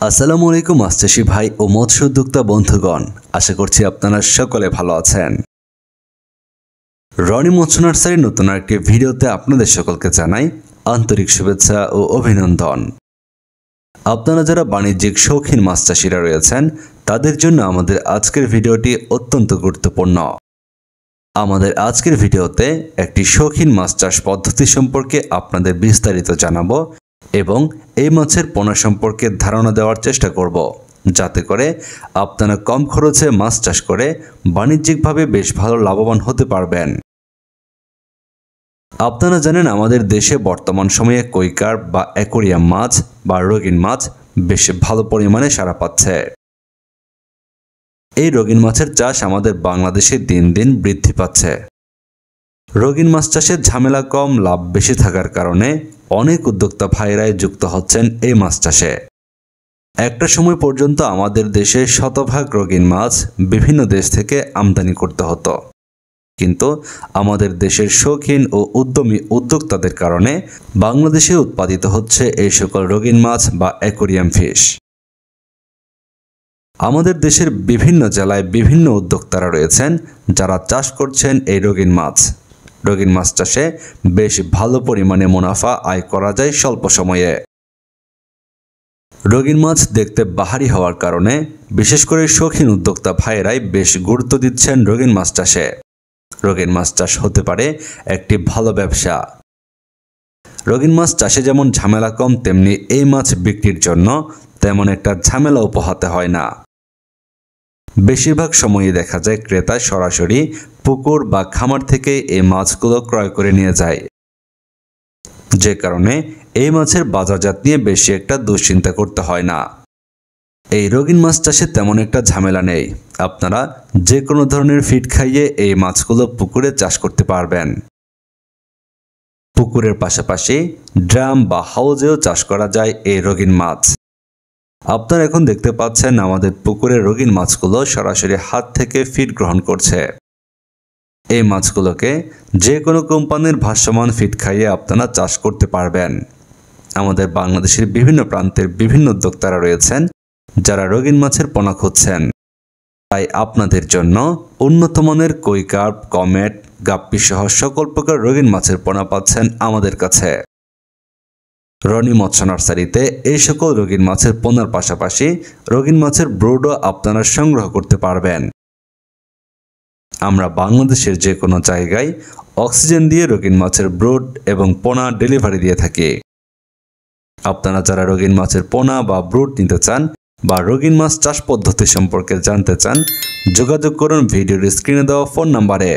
আসসালামু আলাইকুম মাছ চাষী ভাই ও মৎস্য উদ্যোক্তা বন্ধুগণ, আশা করছি আপনারা সকলে ভালো আছেন। রনি মৎস্য নার্সারির নতুন একটি ভিডিওতে আপনাদের সকলকে জানাই আন্তরিক শুভেচ্ছা ও অভিনন্দন। আপনারা যারা বাণিজ্যিক শৌখিন মাছ চাষীরা রয়েছেন তাদের জন্য আমাদের আজকের ভিডিওটি অত্যন্ত গুরুত্বপূর্ণ। আমাদের আজকের ভিডিওতে একটি শৌখিন মাছ চাষ পদ্ধতি সম্পর্কে আপনাদের বিস্তারিত জানাবো এবং এই মাছের পোনা সম্পর্কে ধারণা দেওয়ার চেষ্টা করব, যাতে করে আপনারা কম খরচে মাছ চাষ করে বাণিজ্যিকভাবে বেশ ভালো লাভবান হতে পারবেন। আপনারা জানেন আমাদের দেশে বর্তমান সময়ে কই কার্প বা অ্যাকোরিয়াম মাছ বা রঙিন মাছ বেশ ভালো পরিমাণে সাড়া পাচ্ছে। এই রঙিন মাছের চাষ আমাদের বাংলাদেশে দিন দিন বৃদ্ধি পাচ্ছে। রঙিন মাছ চাষের ঝামেলা কম, লাভ বেশি থাকার কারণে অনেক উদ্যোক্তা ভাইরাই যুক্ত হচ্ছেন এই মাছ চাষে। একটা সময় পর্যন্ত আমাদের দেশে শতভাগ রঙিন মাছ বিভিন্ন দেশ থেকে আমদানি করতে হতো, কিন্তু আমাদের দেশের শৌখিন ও উদ্যমী উদ্যোক্তাদের কারণে বাংলাদেশে উৎপাদিত হচ্ছে এই সকল রঙিন মাছ বা অ্যাকোরিয়াম ফিশ। আমাদের দেশের বিভিন্ন জেলায় বিভিন্ন উদ্যোক্তারা রয়েছেন যারা চাষ করছেন এই রঙিন মাছ। রঙিন মাছ চাষে বেশ ভালো পরিমাণে মুনাফা আয় করা যায় স্বল্প সময়ে। রঙিন মাছ দেখতে বাহারি হওয়ার কারণে বিশেষ করে শৌখিন উদ্যোক্তা ভাইয়েরাই বেশ গুরুত্ব দিচ্ছেন রঙিন মাছ চাষে। রঙিন মাছ চাষ হতে পারে একটি ভালো ব্যবসা। রঙিন মাছ চাষে যেমন ঝামেলা কম, তেমনি এই মাছ বিক্রির জন্য তেমন একটা ঝামেলাও পোহাতে হয় না। বেশিরভাগ সময়ই দেখা যায় ক্রেতা সরাসরি পুকুর বা খামার থেকে এই মাছগুলো ক্রয় করে নিয়ে যায়, যে কারণে এই মাছের বাজারজাত নিয়ে বেশি একটা দুশ্চিন্তা করতে হয় না। এই রঙিন মাছ চাষে তেমন একটা ঝামেলা নেই। আপনারা যে কোনো ধরনের ফিড খাইয়ে এই মাছগুলো পুকুরে চাষ করতে পারবেন। পুকুরের পাশাপাশি ড্রাম বা হাউজেও চাষ করা যায় এই রঙিন মাছ। আপনারা এখন দেখতে পাচ্ছেন আমাদের পুকুরের রঙিন মাছগুলো সরাসরি হাত থেকে ফিড গ্রহণ করছে। এই মাছগুলোকে যে কোনো কোম্পানির ভাসমান ফিড খাইয়ে আপনারা চাষ করতে পারবেন। আমাদের বাংলাদেশের বিভিন্ন প্রান্তের বিভিন্ন উদ্যোক্তারা রয়েছেন যারা রঙিন মাছের পোনা খুঁজছেন। তাই আপনাদের জন্য উন্নত মানের কই কার্প, কমেট, গাপ্পি সহ সকল প্রকার রঙিন মাছের পোনা পাচ্ছেন আমাদের কাছে। রনি মৎস্য নার্সারিতে এই সকল রঙিন মাছের পোনার পাশাপাশি রঙিন মাছের ব্রুডও আপনারা সংগ্রহ করতে পারবেন। আমরা বাংলাদেশের যে কোনো জায়গায় অক্সিজেন দিয়ে রঙিন মাছের ব্রুড এবং পোনা ডেলিভারি দিয়ে থাকি। আপনারা যারা রঙিন মাছের পোনা বা ব্রুড নিতে চান বা রঙিন মাছ চাষ পদ্ধতি সম্পর্কে জানতে চান, যোগাযোগ করুন ভিডিওর স্ক্রিনে দেওয়া ফোন নাম্বারে।